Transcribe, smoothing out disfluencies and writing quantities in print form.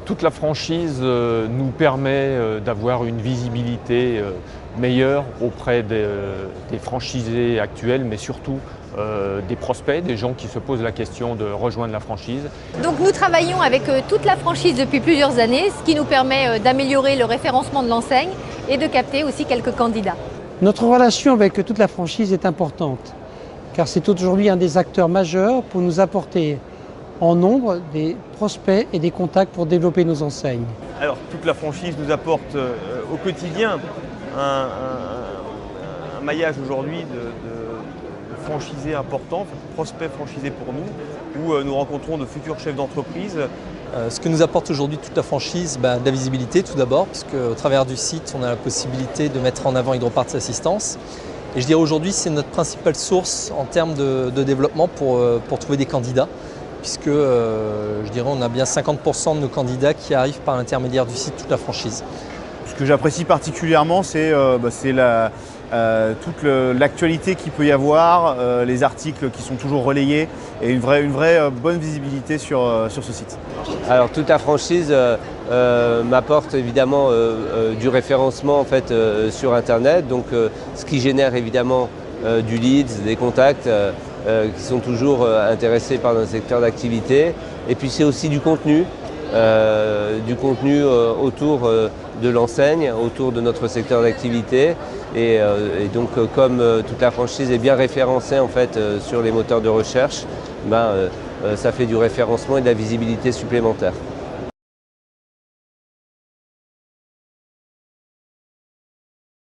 Toute la franchise nous permet d'avoir une visibilité meilleure auprès des franchisés actuels, mais surtout des prospects, des gens qui se posent la question de rejoindre la franchise. Donc nous travaillons avec toute la franchise depuis plusieurs années, ce qui nous permet d'améliorer le référencement de l'enseigne et de capter aussi quelques candidats. Notre relation avec toute la franchise est importante, car c'est aujourd'hui un des acteurs majeurs pour nous apporter en nombre des prospects et des contacts pour développer nos enseignes. Alors toute la franchise nous apporte au quotidien un maillage aujourd'hui de franchisés importants, prospects franchisés pour nous, où nous rencontrons de futurs chefs d'entreprise. Ce que nous apporte aujourd'hui toute la franchise, de la visibilité tout d'abord, puisque au travers du site, on a la possibilité de mettre en avant Hygroparts Assistance. Et je dirais aujourd'hui, c'est notre principale source en termes de développement pour trouver des candidats, puisque je dirais on a bien 50% de nos candidats qui arrivent par l'intermédiaire du site toute la franchise. Ce que j'apprécie particulièrement, c'est toute l'actualité qu'il peut y avoir, les articles qui sont toujours relayés et une vraie bonne visibilité sur ce site. Alors toute la franchise m'apporte évidemment du référencement en fait, sur Internet, donc ce qui génère évidemment du leads, des contacts qui sont toujours intéressés par notre secteur d'activité. Et puis c'est aussi du contenu autour de l'enseigne, autour de notre secteur d'activité. Et donc comme toute la franchise est bien référencée en fait, sur les moteurs de recherche, ça fait du référencement et de la visibilité supplémentaire.